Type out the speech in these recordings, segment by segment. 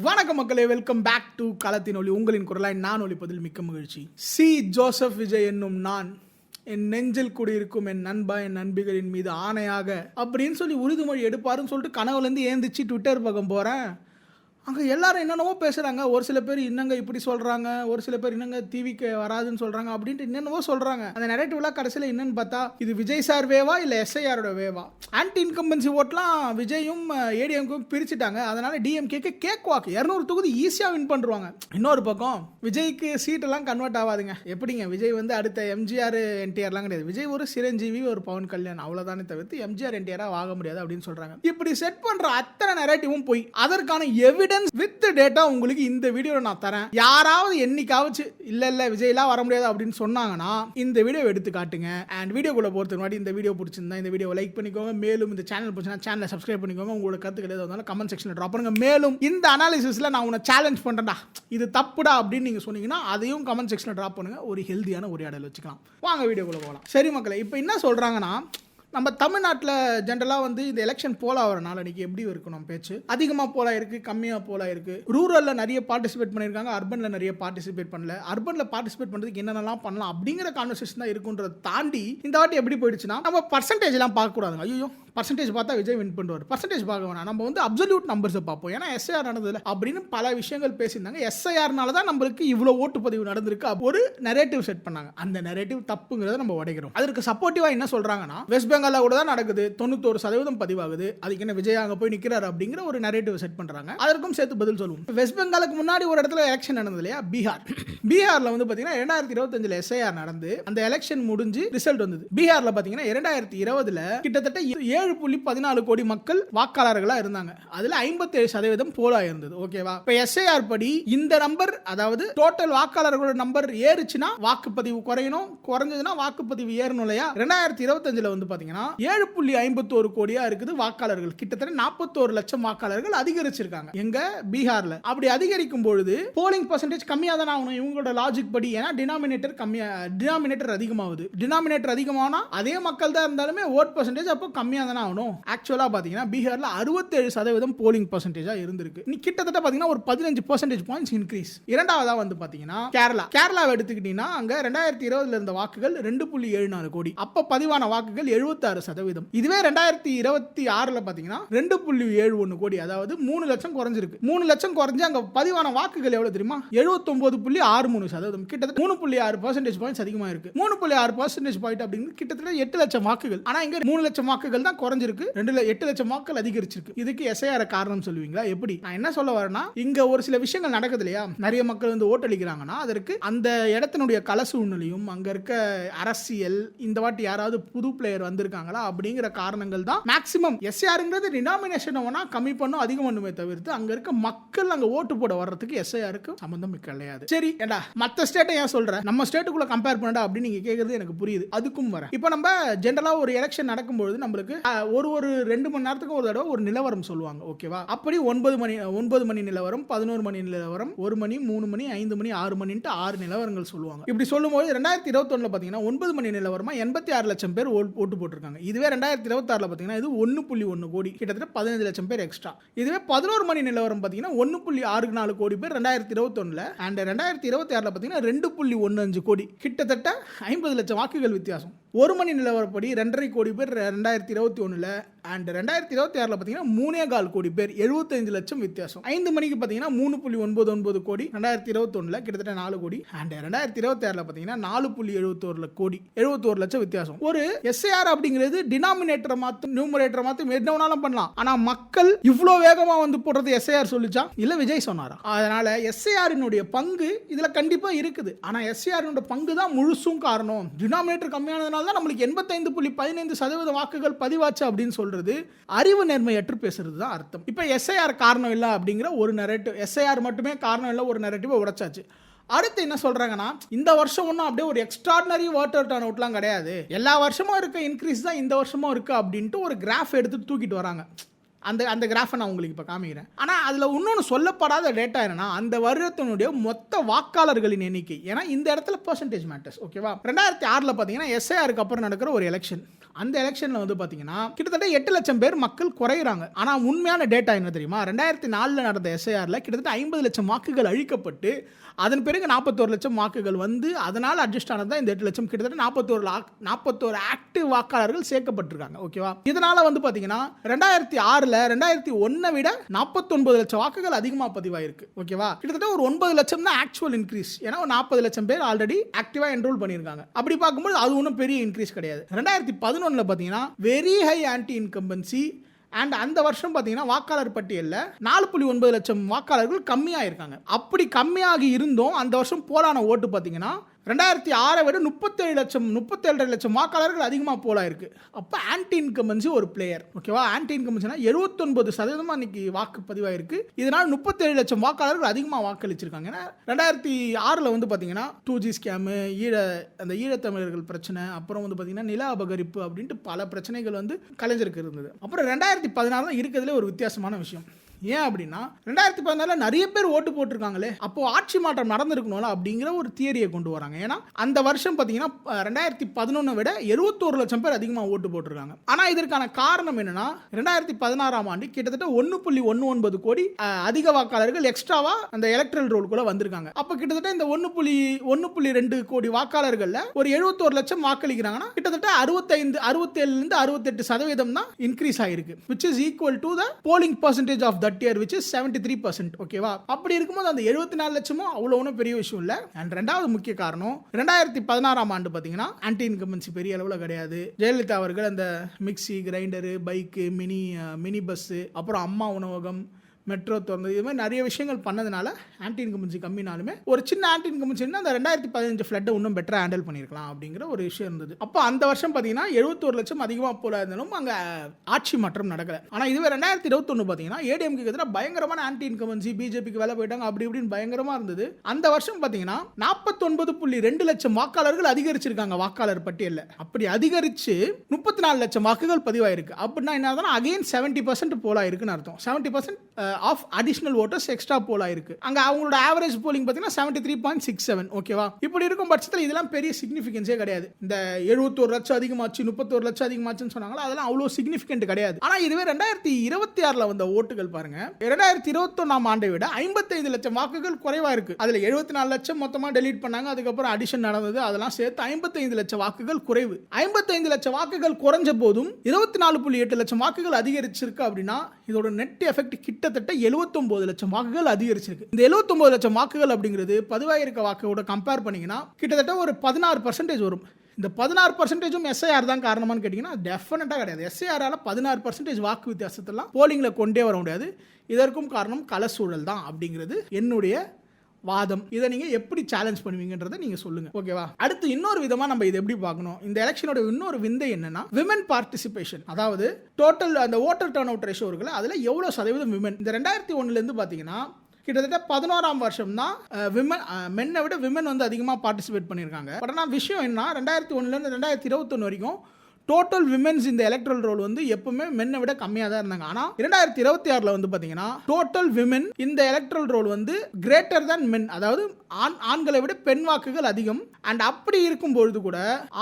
வணக்கம் மக்களே, welcome back to களத்தின் ஒளி. உங்களின் குரலாய் நான் ஒலிப்பதில் மிக்க மகிழ்ச்சி. சி ஜோசப் விஜய் என்னும் நான் என் நெஞ்சில் குடியிருக்கும் என் நண்பா என் நண்பிகளின் மீது ஆணையாக அப்படின்னு சொல்லி உறுதிமொழி எடுப்பாருன்னு சொல்லிட்டு கனவுலேருந்து ஏந்திச்சு ட்விட்டர் பக்கம் போகிறேன். அங்கே எல்லாரும் என்னென்னவோ பேசுகிறாங்க. ஒரு சில பேர் இன்னங்க இப்படி சொல்கிறாங்க, ஒரு சில பேர் இன்னங்க டிவிக்கு வராதுன்னு சொல்கிறாங்க அப்படின்ட்டு என்னென்னவோ சொல்கிறாங்க. அந்த நெரேட்டிவ்லாம் கடைசியில் என்னன்னு பார்த்தா இது விஜய் சார் வேவா இல்லை எஸ்ஐஆரோட வேவா? ஆன்டி இன்கம்பன்சி ஓட்லாம் விஜயும் ஏடிஎம்க்கும் பிரிச்சுட்டாங்க. அதனால் டிஎம்கேக்கு கேக் வாக்கு 200 தொகுதி ஈஸியாக வின் பண்ணுவாங்க. இன்னொரு பக்கம் விஜய்க்கு சீட்டெல்லாம் கன்வெர்ட் ஆகாதுங்க. எப்படிங்க விஜய் வந்து அடுத்த எம்ஜிஆர் என்டிஆர்லாம் கிடையாது. விஜய் ஒரு சிரஞ்சீவி, ஒரு பவன் கல்யாண், அவ்வளோதானே தவிர்த்து எம்ஜிஆர் என்டிஆராக ஆக முடியாது அப்படின்னு சொல்கிறாங்க. இப்படி செட் பண்ணுற அத்தனை நெரேட்டிவும் போய் அதற்கான எவிடன்ஸ் வித் டேட்டா உங்களுக்கு இந்த வீடியோல நான் தரேன். யாராவது என்னைக்காவது இல்ல விஜய்லாம் வர முடியாது அப்படின்னு சொன்னாங்கன்னா இந்த வீடியோ எடுத்து காட்டுங்க. அண்ட் வீடியோக்குள்ள போறதுக்கு முன்னாடி இந்த வீடியோ பிடிச்சிருந்தா இந்த வீடியோ லைக் பண்ணிக்கோங்க. மேலும் இந்த சேனல் பிடிச்சிருந்தா சேனலை சப்ஸ்கிரைப் பண்ணிக்கோங்க. உங்களோட கருத்துக்கள் ஏதாவது இருந்தாலும் கமெண்ட் செக்ஷன்ல ட்ராப் பண்ணுங்க. மேலும் இந்த அனாலிசிஸ்ல நான் உன்னை சேலஞ்ச் பண்றேன்டா, இது தப்புடா அப்படின்னு நீங்க சொன்னீங்கன்னா அதையும் கமெண்ட் செக்ஷன்ல ட்ராப் பண்ணுங்க. ஒரு ஹெல்தியான உரையாடல் வச்சுக்கலாம். வாங்க வீடியோக்குள்ள போகலாம். சரி மக்களே, இப்போ என்ன சொல்றாங்கன்னா, நம்ம தமிழ்நாட்டில் ஜென்ரலாக வந்து இந்த எலெக்ஷன் போல் ஆகிற நாளைக்கு எப்படி இருக்கணும் பேச்சு? அதிகமாக போலாக இருக்குது, கம்மியாக போலாக இருக்குது. ரூரலில் நிறைய பார்ட்டிசிபேட் பண்ணியிருக்காங்க, அர்பனில் நிறைய பார்ட்டிசிபேட் பண்ணல. அர்பனில் பார்ட்டிசிபேட் பண்ணுறதுக்கு என்னென்னலாம் பண்ணலாம் அப்படிங்கிற கான்வர்சேஷன் தான் இருக்குன்றதை தாண்டி இந்த வாட்டி எப்படி போயிடுச்சுன்னா, நம்ம பர்சன்டேஜ்லாம் பார்க்கக்கூடாதுங்க. ஐயோ பர்சன்டேஜ் பார்த்தா விஜய் வின் பண்ணுவார், பர்சன்டேஜ் பார்க்க வேணாம், நம்ம வந்து அப்சல்யூட் நம்பர்ஸை பார்ப்போம், ஏன்னா எஸ்ஐஆர் நடந்தது அப்படின்னு பல விஷயங்கள் பேசியிருந்தாங்க. எஸ்ஐஆர்னால தான் நம்மளுக்கு இவ்வளோ ஓட்டு பதிவு நடந்திருக்கு ஒரு நெரேட்டிவ் செட் பண்ணாங்க. அந்த நெரேட்டிவ் தப்புங்கிறத நம்ம உடைக்கிறோம். அதற்கு சப்போர்ட்டிவாக என்ன சொல்கிறாங்கன்னா, வெஸ்ட் பெங்காலில் கூட தான் நடக்குது, 91% பதிவாகுது, அதுக்கு என்ன விஜய் அங்கே போய் நிற்கிறார் அப்படிங்கிற ஒரு நெரேட்டிவ் செட் பண்ணுறாங்க. அதற்கும் சேர்த்து பதில் சொல்லுவோம். வெஸ்ட் பெங்காலுக்கு முன்னாடி ஒரு இடத்துல எலெக்ஷன் நடந்தது இல்லையா, பீகாரில் வந்து பார்த்தீங்கன்னா 2025 எஸ்ஐஆர் நடந்து அந்த எலெக்ஷன் முடிஞ்சு ரிசல்ட் வந்தது. பீகாரில் பார்த்தீங்கன்னா 2020 கிட்டத்தட்ட 7.14 கோடி மக்கள் வாக்காளர்களாக இருந்தாங்க. அதில் 57% போலா இருந்தது. ஓகேவா? இப்போ எஸ்ஐஆர் படி இந்த நம்பர், அதாவது டோட்டல் வாக்காளர்களோட நம்பர் ஏறுச்சுன்னா வாக்குப்பதிவு குறையணும், குறைஞ்சதுன்னா வாக்குப்பதிவு ஏறணும் இல்லையா? 2025 வந்து பார்த்தீங்கன்னா 7.51 கோடியா இருக்குது வாக்காளர்கள். கிட்டத்தட்ட 41 லட்சம் வாக்காளர்கள் அதிகரிச்சிருக்காங்க. எங்க பீகார்ல. அப்படி அதிகரிக்கும் பொழுது போலிங் பர்சன்டேஜ் கம்மியாக தானே ஆகணும் இவங்களோட லாஜிக் படி. ஏன்னா டினாமினேட்டர் அதிகமாகுது. டினாமினேட்டர் அதிகமானா அதே மக்கள் தான் இருந்தாலுமே ஓட் பர்சன்டேஜ் அப்போ கம்மியாக தானே ஆகணும். ஆக்சுவலா பாத்தீங்கன்னா பீகார்ல 67% போலிங் பர்சன்டேஜா இருந்திருக்கு. நீ கிட்டத்தட்ட பாத்தீங்கன்னா ஒரு 15% பாயிண்ட்ஸ் இன்க்ரீஸ். இரண்டாவதா வந்து பாத்தீங்கன்னா கேரளாவை எடுத்துக்கிட்டீங்கன்னா அங்க 2020 இருந்த வாக்குகள் 2.74 கோடி. அப்ப பதிவான வாக்குகள் 76%. இதுவே 2026 பாத்தீங்கன்னா 2.71 கோடி, அதாவது 3 லட்சம் குறைஞ்சிருக்கு. 3 லட்சம் குறைஞ்சு அங்க பதிவான வாக்குகள் எவ்வளவு தெரியுமா? 79.63%. கிட்டத்தட்ட 3.6% பாயிண்ட்ஸ் அதிகமா இருக்கு. 3.6% பாயிண்ட் அப்படிங்கிறது கிட்டத்தட்ட 8 லட்சம் வாக்குகள். ஆனா இங்க 3 லட்சம் வாக்குகள் தான் குறைஞ்சிருக்கு, 8 லட்சம் வாக்குகள் அதிகரிச்சிருக்கு. இதுக்கு எஸ்ஐஆர் காரணம் சொல்லுவீங்களா? எப்படி? நான் என்ன சொல்ல வரேன்னா, இங்க ஒரு சில விஷயங்கள் நடக்குது இல்லையா, நிறைய மக்கள் வந்து ஓட்டளிக்கிறாங்கன்னா அதற்கு அந்த இடத்தினுடைய கள சூழ்நிலையும் அங்க இருக்க அரசியல், இந்த வாட்டி யாராவது புது பிளேயர் வந்திருக்காங்களா அப்படிங்கிற காரணங்கள் தான் மேக்ஸிமம். எஸ்ஐஆர்ங்கிறது டினாமினேஷன் வேணா கம்மி பண்ணும், அதிகம் பண்ணுமே தவிர்த்து அங்க இருக்க மக்கள் அங்க ஓட்டு போட வர்றதுக்கு எஸ்ஐஆருக்கு சம்பந்தம் கிடையாது. சரி ஏண்டா மற்ற ஸ்டேட்டை ஏன் சொல்ற, நம்ம ஸ்டேட்டுக்குள்ள கம்பேர் பண்ணடா அப்படின்னு நீங்க கேட்கறது எனக்கு புரியுது. அதுக்கும் வர இப்போ நம்ம ஜெனரலா ஒரு எலெக்ஷன் நடக்கும்போது நம்மளுக்கு ஒரு 2 மணி நேரத்துக்கு ஒரு தடவை ஒரு நிலவரம் சொல்லுவாங்க. ஓகேவா? அப்படி 9 மணி நிலவரம், 11 மணி நிலவரம், 1 மணி, 3 மணி, 5 மணி, 6 மணின்ட்டு 6 நிலவரங்கள் சொல்லுவாங்க. இப்படி சொல்லும்போது 2021 பாத்தீங்கன்னா 9 மணி நிலவரமா 86 லட்சம் பேர் ஓட்டு போட்டிருக்காங்க. இதுவே 2026 பாத்தீங்கன்னா இது 1.1 கோடி, கிட்டத்தட்ட 15 லட்சம் பேர் எக்ஸ்ட்ரா. இதுவே 11 மணி நிலவரம் பாத்தீங்கன்னா 1.64 கோடி பேர் 2021 அண்ட் 2026 பாத்தீங்கன்னா 2.15 கோடி, கிட்டத்தட்ட 50 லட்சம் வாக்குகள் வித்தியாசம். 1 மணி நிலவரப்படி 2.5 கோடி பேர் 2021 அண்ட் 2026 பாத்தீங்கன்னா 3.25 கோடி பேர், 75 லட்சம் வித்தியாசம். 5 மணிக்கு பாத்தீங்கன்னா 3.99 கோடி 2021 கிட்டத்தட்ட 4 கோடி அண்ட் 2026 பாத்தீங்கன்னா 4.71 கோடி, 71 லட்சம் வித்தியாசம். ஒரு எஸ்ஐஆர் அப்படிங்கிறது டினாமினேட்டரை மாத்தும், நியூமரேட்டரை மாத்தும், என்ன வேணாலும் பண்ணலாம். ஆனா மக்கள் இவ்வளவு வேகமா வந்து போடுறது எஸ்ஐஆர் சொல்லிச்சா இல்ல விஜய் சொன்னாரா? அதனால எஸ்ஐஆரினுடைய பங்கு இதுல கண்டிப்பா இருக்குது. ஆனா எஸ்ஐஆரினுடைய பங்கு தான் முழுசும் காரணம். டினாமினேட்டர் கம்மியானதுனால தான் நம்மளுக்கு 85.15% வாக்குகள் பதிவாச்சு அப்படின்னு சொல்றது அறிவு நேர்மையற்று பேசுறது தான் அர்த்தம். இப்ப எஸ்ஐஆர் காரணம் இல்ல அப்படிங்கிற ஒரு நரேட்டிவ், எஸ்ஐஆர் மட்டுமே காரணம் இல்ல ஒரு நரேட்டிவ் உடைச்சாச்சு. அடுத்து என்ன சொல்றாங்கன்னா, இந்த வருஷம் ஒன்றும் அப்படியே ஒரு எக்ஸ்ட்ராடினரி வாட்டர் டர்ன் அவுட்லாம் கிடையாது, எல்லா வருஷமும் இருக்க இன்க்ரீஸ் தான் இந்த வருஷமும் இருக்கு அப்படின்ட்டு ஒரு கிராஃப் எடுத்து தூக்கிட்டு வராங்க. அந்த கிராஃபை நான் உங்களுக்கு இப்போ காமிக்கிறேன். ஆனால் அதில் இன்னொன்று சொல்லப்படாத டேட்டா என்னன்னா, அந்த வருடத்தினுடைய மொத்த வாக்காளர்களின் எண்ணிக்கை. ஏன்னா இந்த இடத்துல பெர்சன்டேஜ் மேட்டர்ஸ். ஓகேவா? 2006 பார்த்தீங்கன்னா எஸ்ஐஆருக்கு அப்புறம் நடக்கிற ஒரு எலெக்ஷன். அந்த எலெக்ஷன்ல வந்து பாத்தீங்கன்னா கிட்டத்தட்ட 8 லட்சம் பேர் மக்கள் குறையிறாங்க. ஆனா உண்மையான டேட்டா என்ன தெரியுமா? 2004 நடந்த எஸ்ஐஆர்ல கிட்டத்தட்ட 50 லட்சம் வாக்குகள் அழிக்கப்பட்டு அதன் பிறகு 41 லட்சம் வாக்குகள் வந்து அதனால அட்ஜஸ்ட் ஆனது இந்த 8 லட்சம் கிட்டத்தட்ட 41 ஆக்டிவ் வாக்காளர்கள் சேர்க்கப்பட்டிருக்காங்க. ஓகேவா? இதனால வந்து பாத்தீங்கன்னா 2006ல 2001 விட 49 லட்சம் வாக்குகள் அதிகமா பதிவாயிருக்கு. ஓகேவா? கிட்டத்தட்ட ஒரு 9 லட்சம் தான் ஆக்சுவல் இன்க்ரீஸ். ஏன்னா 40 லட்சம் பேர் ஆல்ரெடி ஆக்டிவா என்ரோல் பண்ணிருக்காங்க. அப்படி பார்க்கும்போது அது ஒன்றும் பெரிய இன்க்ரீஸ் கிடையாது. 2011ல பாத்தீங்கன்னா very high anti incumbency and அந்த வருஷம் பார்த்தீங்கன்னா வாக்காளர் பட்டியலில் 4.9 லட்சம் வாக்காளர்கள் கம்மியாக இருக்காங்க. அப்படி கம்மியாகி இருந்தோம் அந்த வருஷம் போலான ஓட்டு பார்த்தீங்கன்னா 2006 விட 37 லட்சம் வாக்காளர்கள் அதிகமாக போலாயிருக்கு. அப்போ ஆன்டி இன்கம்பன்சி ஒரு பிளேயர். ஓகேவா? ஆன்டி இன்கம்பன்சினா 79% இன்னைக்கு வாக்கு பதிவாயிருக்கு. இதனால் 37 லட்சம் வாக்காளர்கள் அதிகமாக வாக்களிச்சிருக்காங்க. ஏன்னா 2006 வந்து பார்த்தீங்கன்னா 2G ஸ்கேமு, அந்த ஈழத்தமிழர்கள் பிரச்சனை, அப்புறம் வந்து பார்த்தீங்கன்னா நில அபகரிப்பு அப்படின்ட்டு பல பிரச்சனைகள் வந்து கலைஞருக்கு இருந்தது. அப்புறம் 2016 தான் இருக்கிறதுலே ஒரு வித்தியாசமான விஷயம். ஏன் அப்படின்னா 2014 நிறைய பேர் ஓட்டு போட்டிருக்காங்களே, அப்போ ஆட்சி மாற்றம் நடந்திருக்கணும்ல அப்படிங்கிற ஒரு தியரியை கொண்டு வராங்க. ஏன்னா அந்த வருஷம் பார்த்தீங்கன்னா 2011 விட 71 லட்சம் பேர் அதிகமாக ஓட்டு போட்டிருக்காங்க. ஆனால் இதற்கான காரணம் என்னன்னா 2016ஆம் ஆண்டு கிட்டத்தட்ட 1.19 கோடி அதிக வாக்காளர்கள் எக்ஸ்ட்ராவா அந்த எலக்ட்ரல் ரோலுக்குள்ள வந்திருக்காங்க. அப்போ கிட்டத்தட்ட இந்த 1.2 கோடி வாக்காளர்கள்ல ஒரு 71 லட்சம் வாக்களிக்கிறாங்கன்னா கிட்டத்தட்ட 67-68% தான் இன்க்ரீஸ் ஆயிருக்கு, which is equal to the polling percentage of that year, which is 73%. ஓகேவா? அப்படி இருக்கும்போது அந்த 74 லட்சமும் அவ்வளவு ஒன்றும் பெரிய விஷயம் இல்லை. அண்ட் ரெண்டாவது முக்கிய காரணம் 2016ஆம் ஆண்டு பார்த்தீங்கன்னா ஆன்டி இன்கம்பன்சி பெரிய அளவில் கிடையாது. ஜெயலலிதா அவர்கள் அந்த mixie, grinder, bike, mini bus, அப்புறம் அம்மா உணவகம், மெட்ரோ திறந்தது, இது மாதிரி நிறைய விஷயங்கள் பண்ணதுனால ஆன்டி இன்கம்பன்சி கம்மினாலுமே ஒரு சின்ன ஆன்டி இன்கம்பன்சின்னா அந்த 2015 ஃப்ளட்டை இன்னும் பெட்டராக ஹேண்டில் பண்ணியிருக்கலாம் அப்படிங்கிற ஒரு விஷயம் இருந்தது. அப்போ அந்த வருஷம் பார்த்தீங்கன்னா 71 லட்சம் அதிகமாக போல இருந்தாலும் அங்கே ஆட்சி மாற்றம் நடக்கலை. ஆனால் இதுவே 2021 பார்த்தீங்கன்னா ஏடிஎம்கே எதிராக பயங்கரமான ஆன்டி இன்கம்பன்சி, பிஜேபிக்கு வேலை போயிட்டாங்க அப்படி இப்படின்னு பயங்கரமாக இருந்தது. அந்த வருஷம் பார்த்தீங்கன்னா 49.2 லட்சம் வாக்காளர்கள் அதிகரிச்சிருக்காங்க வாக்காளர் பட்டியலில். அப்படி அதிகரித்து 34 லட்சம் வாக்குகள் பதிவாயிருக்கு. அப்படின்னா என்ன அகைன் 70% போலாயிருக்குன்னு அர்த்தம். 70% ஆஃப் அடிஷனல் ஓட்டர்ஸ் எக்ஸ்ட்ரா போல் ஆயிருக்கு. அங்க அவங்களோட ஆவரேஜ் போலிங் பார்த்தீங்கன்னா 73.67. ஓகேவா? இப்படி இருக்கும் பட்சத்தில் இதெல்லாம் பெரிய சிக்னிஃபிகன்ஸே கிடையாது. இந்த 71 லட்சம் அதிகமாச்சு, 31 லட்சம் அதிகமாச்சுன்னு சொன்னாங்களா, அதெல்லாம் அவ்வளோ சிக்னிஃபிகன்ட் கிடையாது. ஆனால் இதுவே 2026ல் வந்த ஓட்டுகள் பாருங்க, 2021ஆம் ஆண்டை விட 55 லட்சம் வாக்குகள் குறைவா இருக்கு. அதுல 74 லட்சம் மொத்தமா டெலீட் பண்ணாங்க, அதுக்கப்புறம் அடிஷன் நடந்தது, அதெல்லாம் சேர்த்து 55 லட்சம் வாக்குகள் குறைவு. 55 லட்சம் வாக்குகள் குறைஞ்ச போதும் 24.8 லட்சம் வாக்குகள் அதிகரிச்சிருக்கு. அப்படின்னா இதோட நெட் எஃபெக்ட் கிட்டத்தட்ட 79 லட்சம் வாக்குகள் அதிகரிச்சிருக்கு. இந்த 79 லட்சம் வாக்குகள் அப்படிங்கிறது பதிவாயிருக்க வாக்கோட கம்பேர் பண்ணீங்கன்னா கிட்டத்தட்ட ஒரு 16% வரும். இந்த 16% எஸ்ஐஆர் தான் காரணமானு கேட்டீங்கன்னா டெஃபினட்டா கிடையாது. எஸ்ஐஆரால 16% வாக்கு வித்தியாசத்தெல்லாம் போலிங்ல கொண்டே வர முடியாது. இதற்கும் காரணம் களசூழல் தான் அப்படிங்கிறது என்னுடைய வாதம். இதை நீங்க எப்படி சேலஞ்ச் பண்ணுவீங்கன்றதை நீங்க சொல்லுங்க. ஓகேவா? அடுத்து இன்னொரு விதமா நம்ம இதை எப்படி பார்க்கணும், இந்த எலெக்ஷனோட இன்னொரு விந்தை என்னன்னா விமன் பார்ட்டிசிபேஷன். அதாவது டோட்டல் அந்த ஓட்டர் டர்ன் அவுட் ரேஷியோ இருக்குல்ல, அதுல எவ்வளவு சதவீதம் விமன். இந்த 2001ல இருந்து பாத்தீங்கன்னா கிட்டத்தட்ட 11ஆம் வருஷம் தான் மென்னை விட விமன் வந்து அதிகமாக பார்ட்டிசிபேட் பண்ணியிருக்காங்க. பட் ஆனால் விஷயம் என்ன, 2001லேருந்து 2021 வரைக்கும் டோட்டல் விமென்ஸ் இந்த எலக்ட்ரல் ரோல் வந்து எப்பவுமே மென்னை விட கம்மியாக தான் இருந்தாங்க. ஆனால் 2026ல் வந்து பார்த்தீங்கன்னா டோட்டல் விமென் இந்த எலக்ட்ரல் ரோல் வந்து கிரேட்டர் தான் மென், அதாவது ஆண்களை விட பெண் வாக்குகள் அதிகம். அண்ட் அப்படி இருக்கும்பொழுது கூட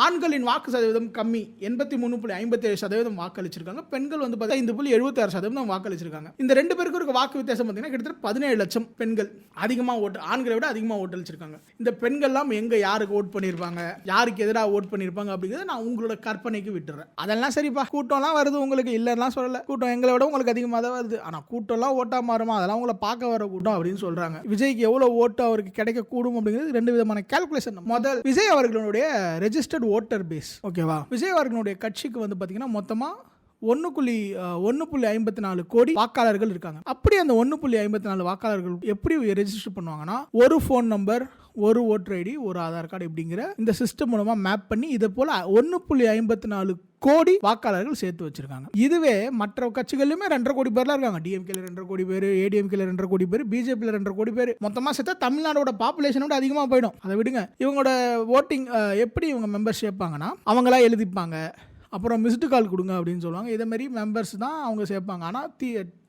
ஆண்களின் வாக்கு சதவீதம் கம்மி, 83.57% வாக்களிச்சிருக்காங்க. பெண்கள் வந்து 5.76% வாக்களிச்சிருக்காங்க. இந்த ரெண்டு பேருக்கு இருக்க வாக்கு வித்தியாசம் பார்த்தீங்கன்னா கிட்டத்தட்ட 17 லட்சம் பெண்கள் அதிகமாக ஓட்டு, ஆண்களை விட அதிகமாக ஓட்டளிச்சிருக்காங்க. இந்த பெண்கள்லாம் எங்க யாருக்கு ஓட் பண்ணியிருப்பாங்க, யாருக்கு எதிராக ஓட் பண்ணியிருப்பாங்க அப்படிங்கிறது நான் உங்களோட கற்பனைக்கு விட்டுறேன். அதெல்லாம் சரிப்பா, கூட்டம்லாம் வருது உங்களுக்கு, இல்லைன்னா சொல்லல, கூட்டம் எங்களை விட உங்களுக்கு அதிகமாக தான் வருது, ஆனா கூட்டம்லாம் ஓட்டா மாறுமா, அதெல்லாம் உங்களை பார்க்க வர கூட்டம் அப்படின்னு சொல்றாங்க. விஜய்க்கு எவ்வளவு ஓட்டு அவருக்கு கிடைக்க கூடும் அப்படிங்கிறது ரெண்டு விதமான கால்குலேஷன். முதல், விஜய் அவர்களுடைய ரெஜிஸ்டர்ட் ஓட்டர் பேஸ். ஓகேவா? விஜய் அவர்களுடைய கட்சிக்கு வந்து பாத்தீங்கன்னா மொத்தமா 1.54 கோடி வாக்காளர்கள் இருக்காங்க. அப்படி அந்த 1.54 வாக்காளர்கள் எப்படி ரெஜிஸ்டர் பண்ணுவாங்கன்னா, ஒரு போன் நம்பர், ஒரு ஓட்டர் ஐடி, ஒரு ஆதார் கார்டு இப்படிங்கிற இந்த சிஸ்டம் மூலமா மேப் பண்ணி இதை போல 1.54 கோடி வாக்காளர்கள் சேர்த்து வச்சிருக்காங்க. இதுவே மற்ற கட்சிகளிலுமே 2.5 கோடி பேர்லாம் இருக்காங்க. டிஎம்கேல 2.5 கோடி பேர், ஏடிஎம்கேல 2.5 கோடி பேர், பிஜேபியில் 2.5 கோடி பேர், மொத்தமா சேர்த்தா தமிழ்நாடோட பாப்புலேஷனோட அதிகமாக போயிடும். அதை விடுங்க, இவங்களோட ஓட்டிங் எப்படி இவங்க மெம்பர் சேர்ப்பாங்கன்னா, அவங்களா எழுதிப்பாங்க, அப்புறம் மிஸ்டு கால் கொடுங்க அப்படின்னு சொல்லுவாங்க. இதே மாதிரி மெம்பர்ஸ் தான் அவங்க சேர்ப்பாங்க. ஆனால்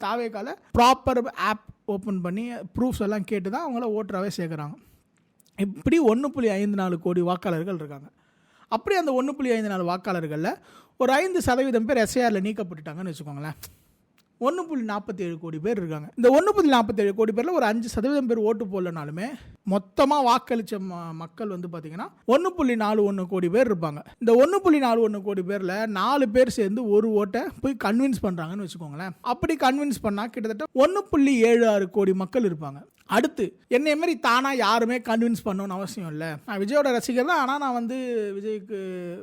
தாவேக்கால ப்ராப்பர் ஆப் ஓப்பன் பண்ணி ப்ரூஃப்ஸ் எல்லாம் கேட்டு தான் அவங்கள ஓட்டராகவே சேர்க்குறாங்க. இப்படி 1.54 கோடி வாக்காளர்கள் இருக்காங்க. அப்படி அந்த 1.54 வாக்காளர்களில் ஒரு 5% பேர் எஸ்ஐஆரில் நீக்கப்பட்டுட்டாங்கன்னு வச்சுக்கோங்களேன். 1.47 கோடி பேர் இருக்காங்க. இந்த 1.47 கோடி பேரில் ஒரு 5% பேர் ஓட்டு போடலனாலுமே மொத்தமாக வாக்களித்த மக்கள் வந்து பார்த்தீங்கன்னா 1.41 கோடி பேர் இருப்பாங்க. இந்த 1.41 கோடி பேரில் 4 பேர் சேர்ந்து ஒரு ஓட்டை போய் கன்வின்ஸ் பண்ணுறாங்கன்னு வச்சுக்கோங்களேன். அப்படி கன்வின்ஸ் பண்ணால் கிட்டத்தட்ட 1.76 கோடி மக்கள் இருப்பாங்க. அடுத்து என்னை மாதிரி தானாக யாருமே கன்வின்ஸ் பண்ணணும்னு அவசியம் இல்லை. நான் விஜயோட ரசிகர் தான், ஆனால் நான் வந்து விஜய்க்கு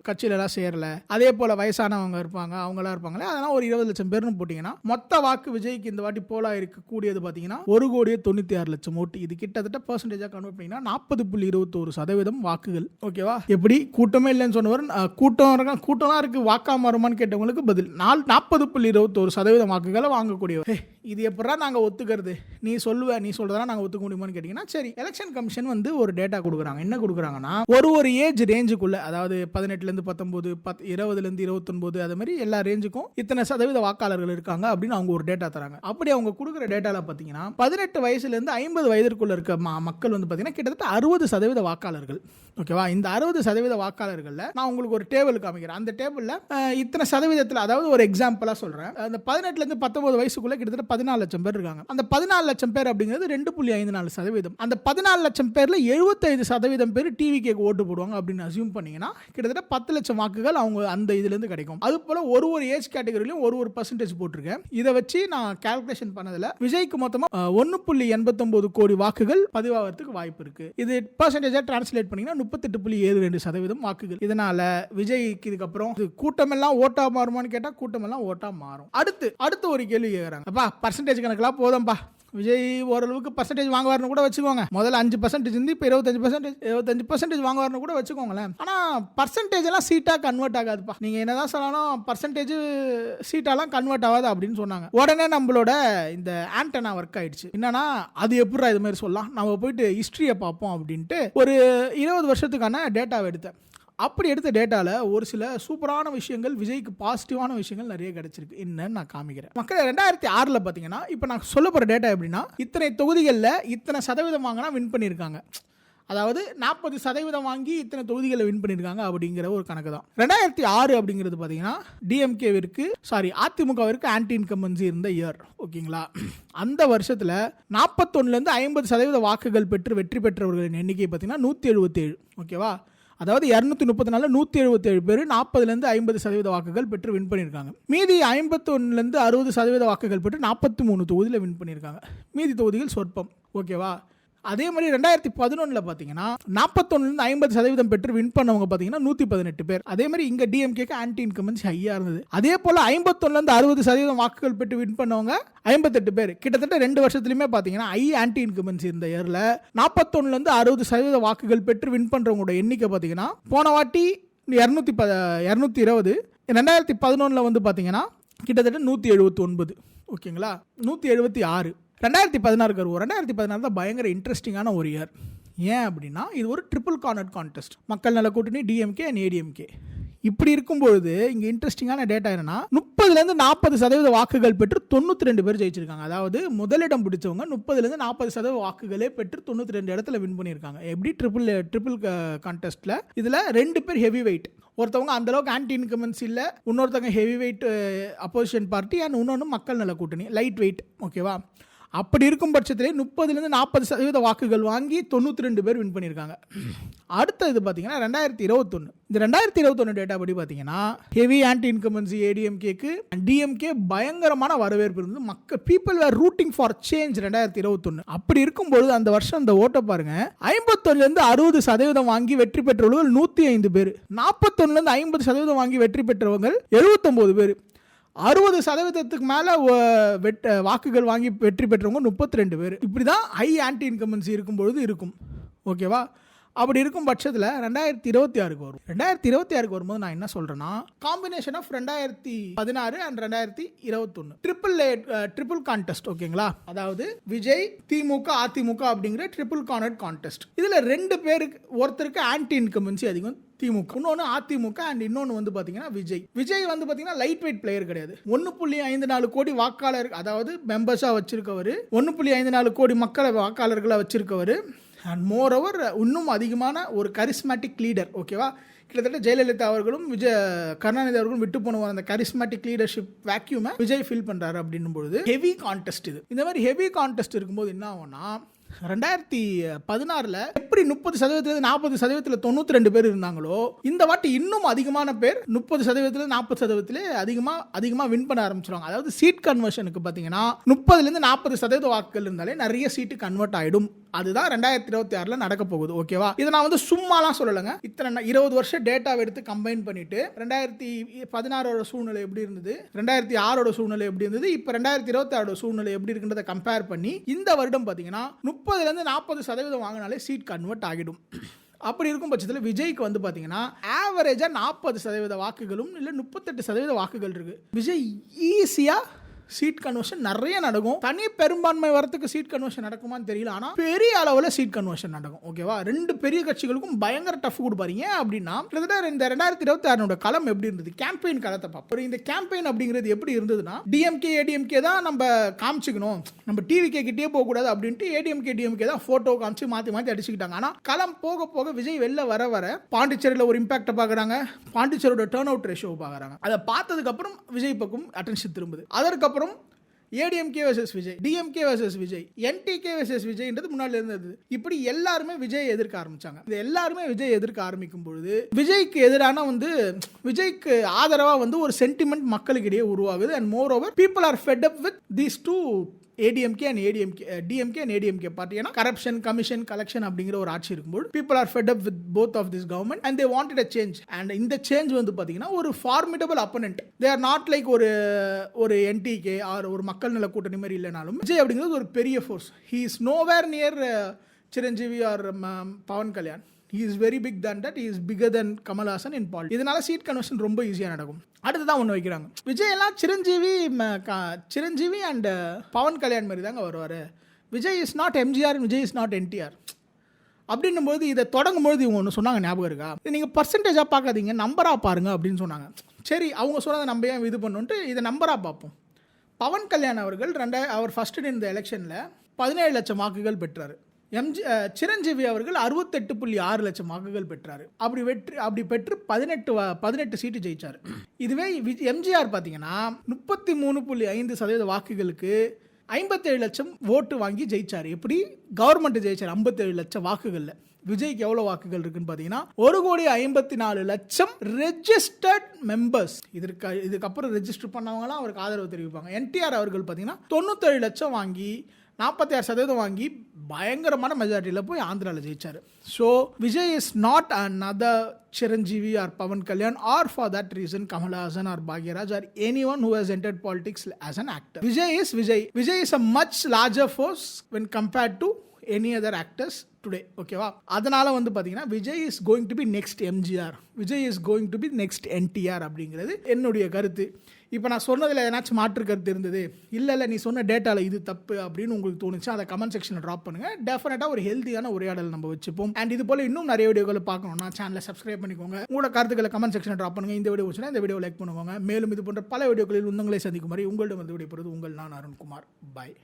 கட்சியிலலாம் சேரலை. அதே போல் வயசானவங்க இருப்பாங்க, அவங்களாம் இருப்பாங்களே, அதெல்லாம் ஒரு 20 லட்சம் பேர்னு போட்டிங்கன்னா மொத்த வாக்கு விஜய்க்கு இந்த வாட்டி போலா இருக்கக்கூடியது பார்த்தீங்கன்னா 1,96,00,000 ஓட்டு. இது கிட்டத்தட்ட பர்சன்டேஜாக கன்வெர்ட் பண்ணிங்கன்னா 40.21% வாக்குகள். ஓகேவா? எப்படி கூட்டமே இல்லைன்னு சொன்னவர் கூட்டம்லாம் இருக்குது வாக்கா மாறுமான்னு கேட்டவங்களுக்கு பதில் 40.21% வாக்குகளை வாங்கக்கூடியவர். இது எப்படா நாங்கள் ஒத்துக்கிறது? நீ சொல்றதா நாங்கள் ஒத்துக்க முடியுமான்னு கேட்டிங்கன்னா, சரி, எலெக்ஷன் கமிஷன் வந்து ஒரு டேட்டா கொடுக்குறாங்க. என்ன கொடுக்குறாங்கன்னா, ஒரு ஏஜ் ரேஞ்சுக்குள்ள, அதாவது 18லேருந்து 19, 20லேருந்து 29, அது மாதிரி எல்லா ரேஞ்சுக்கும் இத்தனை சதவீத வாக்காளர்கள் இருக்காங்க அப்படின்னு அவங்க ஒரு டேட்டா தராங்க. அப்படி அவங்க கொடுக்குற டேட்டாவில் பார்த்தீங்கன்னா 18 வயசுலேருந்து 50 வயதிற்குள்ள இருக்க மக்கள் வந்து பார்த்தீங்கன்னா கிட்டத்தட்ட 60% வாக்காளர்கள். ஓகேவா? இந்த 60% வாக்காளர்களில் நான் உங்களுக்கு ஒரு டேபிள் காமிக்கிறேன். அந்த டேபிளில் இத்தனை சதவீதத்தில், அதாவது ஒரு எக்ஸாம்பிளாக சொல்கிறேன், அந்த 18லேருந்து 19 வயசுக்குள்ள கிட்டத்தட்ட 14 லட்சம் பேர் இருக்காங்க. அந்த 14 லட்சம் பேர் அப்படிங்கிறது 2.54%. அந்த 14 லட்சம் பேர்ல 75% பேர் டிவிக்கு ஓட்டு போடுவாங்க அப்படின்னு அசியூம் பண்ணீங்கன்னா கிட்டத்தட்ட 10 லட்சம் வாக்குகள் அவங்க அந்த இதுல இருந்து கிடைக்கும். அது போல ஒரு ஏஜ் கேட்டகரியிலும் ஒரு பர்சன்டேஜ் போட்டிருக்கேன். இதை வச்சு நான் கால்குலேஷன் பண்ணதுல விஜய்க்கு மொத்தமா 1.89 கோடி வாக்குகள் பதிவாகிறதுக்கு வாய்ப்பு இருக்கு. இது பர்சன்டேஜா டிரான்ஸ்லேட் பண்ணீங்கன்னா 38.72% வாக்குகள். இதனால விஜய்க்கு இதுக்கப்புறம் கூட்டமெல்லாம் ஓட்டா மாறுமான்னு கேட்டா கூட்டமெல்லாம் ஓட்டா மாறும். அடுத்து ஒரு கேள்வி கேட்கறாங்க, அப்பா பர்சன்டேஜ் கணக்கெல்லாம் போதும்பா, விஜய் ஓரளவுக்கு பர்சன்டேஜ் வாங்குவார்னு கூட வச்சுக்கோங்க, முதல்ல 5% இருந்து இப்போ 25% வாங்குவார்னு கூட வச்சுக்கோங்களேன். ஆனால் பர்சன்டேஜ் எல்லாம் சீட்டாக கன்வெர்ட் ஆகாதுப்பா. நீங்கள் என்னதான் சொல்லணும், பர்சன்டேஜ் சீட்டாலாம் கன்வெர்ட் ஆகாது அப்படின்னு சொன்னாங்க. உடனே நம்மளோட இந்த ஆண்டனா ஒர்க் ஆயிடுச்சு. என்னன்னா, அது எப்படா இது மாதிரி சொல்லலாம், நம்ம போயிட்டு ஹிஸ்ட்ரியை பார்ப்போம் அப்படின்ட்டு ஒரு 20 வருஷத்துக்கான டேட்டாவை எடுத்தேன். அப்படி எடுத்த டேட்டாவில் ஒரு சில சூப்பரான விஷயங்கள், விஜய்க்கு பாசிட்டிவான விஷயங்கள் நிறைய கிடைச்சிருக்கு. என்னன்னு நான் காமிக்கிறேன். மக்கள் 2006 பார்த்தீங்கன்னா, இப்போ நான் சொல்ல போகிற டேட்டா எப்படின்னா, இத்தனை தொகுதிகளில் இத்தனை சதவீதம் வாங்கினா வின் பண்ணியிருக்காங்க, அதாவது 40% வாங்கி இத்தனை தொகுதிகளை வின் பண்ணியிருக்காங்க அப்படிங்கிற ஒரு கணக்கு தான். 2006 அப்படிங்கிறது பார்த்தீங்கன்னா அதிமுகவிற்கு ஆன்டி இன்கம்பன்சி இருந்த இயர். ஓகேங்களா? அந்த வருஷத்தில் 41லேருந்து 50% வாக்குகள் பெற்று வெற்றி பெற்றவர்களின் எண்ணிக்கை பார்த்தீங்கன்னா 177. ஓகேவா? அதாவது 234 177 பேர் 40லேருந்து 50% வாக்குகள் பெற்று வின் பண்ணியிருக்காங்க. மீதி 51லேருந்து 60% வாக்குகள் பெற்று 43 தொகுதியில் வின் பண்ணியிருக்காங்க. மீதி தொகுதிகள் சொற்பம். ஓகேவா? அதே மாதிரி 2011 பார்த்தீங்கன்னா 41லேருந்து 50% பெற்று வின் பண்ணவங்க பார்த்தீங்கன்னா 118 பேர். அதே மாதிரி இங்கே டிஎம்கேக்கு ஆன்டி இன்கம்பன்சி ஹையாக இருந்தது. அதே போல் 51லேருந்து 60% வாக்குகள் பெற்று வின் பண்ணவங்க 58 பேர். கிட்டத்தட்ட 2 வருஷத்துலையுமே பார்த்தீங்கன்னா ஆன்டி இன்கம்பன்சி இருந்த இயரில் 41லேருந்து 60% வாக்குகள் பெற்று வின் பண்ணுறவங்களோட எண்ணிக்கை பார்த்தீங்கன்னா போன வாட்டி 220, 2011 வந்து பார்த்தீங்கன்னா கிட்டத்தட்ட 179. ஓகேங்களா? 176. 2016 வருவோம். 2016 தான் பயங்கர இன்ட்ரெஸ்டிங்கான ஒரு இயர். ஏன் அப்படின்னா, இது ஒரு ட்ரிபிள் கார்னர் கான்டெஸ்ட். மக்கள் நல கூட்டணி, டிஎம்கே அண்ட் ஏடிஎம்கே. இப்படி இருக்கும்பொழுது இங்கே இன்ட்ரெஸ்டிங்கான டேட்டா என்னன்னா, 30லேருந்து 40% வாக்குகள் பெற்று 92 பேர் ஜெயிச்சிருக்காங்க. அதாவது முதலிடம் பிடிச்சவங்க 30லேருந்து 40% வாக்குகளே பெற்று 92 இடத்துல வின் பண்ணியிருக்காங்க. எப்படி ட்ரிபிள் கான்டெஸ்ட்ல இதில் 2 பேர் ஹெவி வெயிட். ஒருத்தவங்க அந்த அளவுக்கு ஆன்டி இன்கம்பன்சி இல்லை, இன்னொருத்தவங்க heavy weight opposition party, and இன்னொன்று மக்கள் நல கூட்டணி லைட் வெயிட். ஓகேவா? அப்படி இருக்கும் பட்சத்திலே 30லேருந்து 40% வாக்குகள் வாங்கி 92 பேர் வின் பண்ணியிருக்காங்க. அடுத்தது பார்த்தீங்கன்னா 2021. இந்த 2021 டேட்டா படி பார்த்தீங்கன்னா ஹெவி ஆன்டி இன்கம்பன்சி ஏடிஎம்கேக்கு டிஎம்கே பயங்கரமான வரவேற்பு இருந்தது. People were rooting for change 2021. அப்படி இருக்கும்போது அந்த வருஷம் அந்த ஓட்டை பாருங்க, 51லேருந்து 60% வாங்கி வெற்றி பெற்றவர்கள் 105 பேர், 41லேருந்து 50% வாங்கி வெற்றி பெற்றவர்கள் 79 பேர், 60% மேலே வாக்குகள் வாங்கி வெற்றி பெற்றவங்க 32 பேர். இப்படி தான் ஹை ஆன்டி இன்கம்பன்சி இருக்கும்பொழுது இருக்கும். ஓகேவா? அப்படி இருக்கும் பட்சத்தில் 2026 வரும். 2026 வரும்போது நான் என்ன சொல்கிறேன்னா, combination of 2016 and 2021 triple contest. ஓகேங்களா? அதாவது விஜய், திமுக, அதிமுக அப்படிங்கிற ட்ரிபிள் கார்னர் கான்டெஸ்ட். இதில் 2 பேருக்கு, ஒருத்தருக்கு ஆன்டி இன்கம்பன்சி அதிகம் திமுக, இன்னொன்று அதிமுக, அண்ட் இன்னொன்று வந்து பார்த்தீங்கன்னா விஜய் வந்து பார்த்தீங்கன்னா லைட் வெயிட் பிளேயர் கிடையாது. 1.54 கோடி வாக்காளர், அதாவது மெம்பர்ஸாக வச்சிருக்கவர், 1.54 கோடி வாக்காளர்களை வச்சிருக்கவர், அண்ட் மோர் ஓவர் இன்னும் அதிகமான ஒரு கரிஸ்மேட்டிக் லீடர். ஓகேவா? கிட்டத்தட்ட ஜெயலலிதா அவர்களும் கருணாநிதி அவர்களும் விட்டு போன அந்த கரிஸ்மேட்டிக் லீடர்ஷிப் வேக்யூமை விஜய் ஃபில் பண்றாரு அப்படின்னும் பொழுது ஹெவி கான்டெஸ்ட் இது. இந்த மாதிரி ஹெவி கான்டெஸ்ட் இருக்கும்போது என்ன ஆகும்னா 2016 எப்படி 30% 40% 92 பேர் இருந்தாங்களோ இந்த வாட்டி இன்னும் அதிகமான பேர் 30% 40% அதிகமா வின் பண்ண ஆரம்பிச்சிருவாங்க. அதாவது சீட் கன்வர்ஷனுக்கு பார்த்தீங்கன்னா 30% வாக்குகள் இருந்தாலே நிறைய சீட்டு கன்வெர்ட் ஆயிடும். அதுதான் 2026 நடக்க போகுது. ஓகேவா? இதை நான் சும்மாலாம் சொல்லலைங்க. இத்தனை 20 வருஷம் டேட்டாவை எடுத்து கம்பைன் பண்ணிட்டு 2016 சூழ்நிலை எப்படி இருந்தது, 2006 சூழ்நிலை எப்படி இருந்தது, இப்போ 2026 சூழ்நிலை எப்படி இருக்குன்றதை கம்பேர் பண்ணி இந்த வருடம் பார்த்தீங்கன்னா 30% வாங்கினாலே சீட் கன்வெர்ட் ஆகிடும். அப்படி இருக்கும் பட்சத்தில் விஜய்க்கு பார்த்தீங்கன்னா ஆவரேஜா 40% வாக்குகளும் இல்லை 38% வாக்குகள் இருக்கு. விஜய் ஈஸியா சீட் கன்வர்ஷன் நிறைய நடக்கும். தனி பெரும்பான்மை வரத்துக்கு சீட் கன்வர்ஷன் நடக்குமான்னு தெரியல, ஆனால் பெரிய அளவில் சீட் கன்வர்ஷன் நடக்கும். ஓகேவா? ரெண்டு பெரிய கட்சிகளுக்கும் பயங்கர டஃப் கொடுப்பாருங்க. அப்படின்னா கிட்டத்தட்ட இந்த 2026 களம் எப்படி இருந்தது, கேம்பெயின் களத்தை பார்ப்போம். இந்த கேம்பெயின் அப்படிங்கிறது எப்படி இருந்ததுன்னா டிஎம்கே ஏடிஎம்கே தான் நம்ம காமிச்சிக்கணும், நம்ம டிவிகே கிட்டே போகக்கூடாது அப்படின்ட்டு ஏடிஎம்கே டிஎம்கே தான் போட்டோ காமிச்சு மாற்றி அடிச்சுக்கிட்டாங்க. ஆனால் களம் போக போக விஜய் வெளில வர பாண்டிச்சேரியில் ஒரு இம்பாக்டை பார்க்குறாங்க, பாண்டிச்சேரியோட டர்ன் அவுட் ரேஷியோ பார்க்குறாங்க. அதை பார்த்ததுக்கப்புறம் விஜய் பக்கம் அட்டென்ஷன் திரும்புது. அதற்கப்புறம் ADMK versus Vijay, DMK versus Vijay, NTK versus விஜய்ன்றது முன்னாடி இருந்தது. இப்படி எல்லாருமே விஜய் எதிர்க்க ஆரம்பிச்சாங்க. இது எல்லாருமே விஜய் எதிர்க்க ஆரம்பிக்கும் பொழுது விஜய்க்கு எதிரான விஜய்க்கு ஆதரவா ஒரு சென்டிமெண்ட் மக்களுக்கிடையே உருவாகுது. And moreover people are fed up with these two ADMK and DMK and ADMK party. ஏன்னா கரப்ஷன், கமிஷன், கலெக்ஷன் அப்படிங்கிற ஒரு ஆட்சி இருக்கும்போது people are fed up with both of this government and they wanted a change. and இந்த change பார்த்தீங்கன்னா ஒரு formidable opponent. they are not like ஒரு NTK or ஒரு மக்கள் நல கூட்டணி மாதிரி இல்லைனாலும் விஜய் அப்படிங்கிறது ஒரு பெரிய force. he is nowhere near Chiranjeevi or Pawan Kalyan. he is very big than that. he is bigger than Kamal Haasan in politics. இதனால சீட் கன்வர்ஷன் ரொம்ப ஈஸியாக நடக்கும். அடுத்ததான் ஒன்று வைக்கிறாங்க, விஜய் எல்லாம் சிரஞ்சீவி அண்ட் பவன் கல்யாண் மாதிரி தாங்க வருவார். Vijay is not MGR, Vijay is not NTR அப்படின்னும் போது இதை தொடங்கும்போது இவங்க ஒன்று சொன்னாங்க, ஞாபகம் இருக்கா? இது நீங்கள் பர்சன்டேஜாக பார்க்காதீங்க, நம்பராக பாருங்க அப்படின்னு சொன்னாங்க. சரி, அவங்க சொன்னதை நம்ம ஏன் இது பண்ணுன்ட்டு இதை நம்பராக பார்ப்போம். பவன் கல்யாண் அவர்கள் அவர் ஃபர்ஸ்ட் இந்த எலெக்ஷனில் 17 லட்சம் வாக்குகள் பெற்றார். சிரஞ்சீவி அவர்கள் 68.6 லட்சம் வாக்குகள் பெற்றார். அப்படி பெற்று 18 சீட்டு ஜெயிச்சார். இதுவே எம்ஜிஆர் பார்த்தீங்கன்னா 33.5% வாக்குகளுக்கு 57 லட்சம் ஓட்டு வாங்கி ஜெயிச்சார். எப்படி கவர்மெண்ட் ஜெயிச்சார் 57 லட்சம் வாக்குகள்ல. விஜய்க்கு எவ்வளவு வாக்குகள் இருக்குன்னு பார்த்தீங்கன்னா 1,54,00,000 ரெஜிஸ்டர்ட் மெம்பர்ஸ். இதுக்கப்புறம் ரெஜிஸ்டர் பண்ணவங்களாம் அவருக்கு ஆதரவு தெரிவிப்பாங்க. என்டிஆர் அவர்கள் பார்த்தீங்கன்னா 97 லட்சம் வாங்கி 46% வாங்கி பயங்கரமான மெஜாரிட்டியில் போய் ஆந்திராவில் ஜெயிச்சார். So Vijay is not another Chiranjeevi or Pavan Kalyan or for that reason Kamal Haasan or Bhagyaraj or anyone who has entered politics as an actor. Vijay is Vijay. Vijay is a much larger force when compared to any other actors today. ஓகேவா? அதனால பார்த்தீங்கன்னா Vijay is going to be next MGR, Vijay is going to be next NTR அப்படிங்கிறது என்னுடைய கருத்து. இப்போ நான் சொன்னதில் ஏதாச்சும் மாற்று கருத்து இருந்தது, இல்லை நீ சொன்ன டேட்டாவில் இது தப்பு அப்படின்னு உங்களுக்கு தோணுச்சு, அதை கமெண்ட் செக்ஷனில் ட்ராப் பண்ணுங்கள். டெஃபினட்டாக ஒரு ஹெல்த்தியான உரையாடல் நம்ம வச்சுப்போம். அண்ட் இது போல் இன்னும் நிறைய வீடியோக்களை பார்க்கணும்னா சேனலை சப்ஸ்கிரைப் பண்ணிக்கோங்க. உங்களோட கருத்துக்களை கமெண்ட் செக்ஷனில் ட்ராப் பண்ணுங்கள். இந்த வீடியோ வச்சுன்னா இந்த வீடியோ லைக் பண்ணுவாங்க. மேலும் இது போன்ற பல வீடியோக்களில் உங்களை சந்திக்கும் மாதிரி உங்களிடம் வந்து விடைபெறுவது உங்கள் நான் அருண்குமார். பாய்.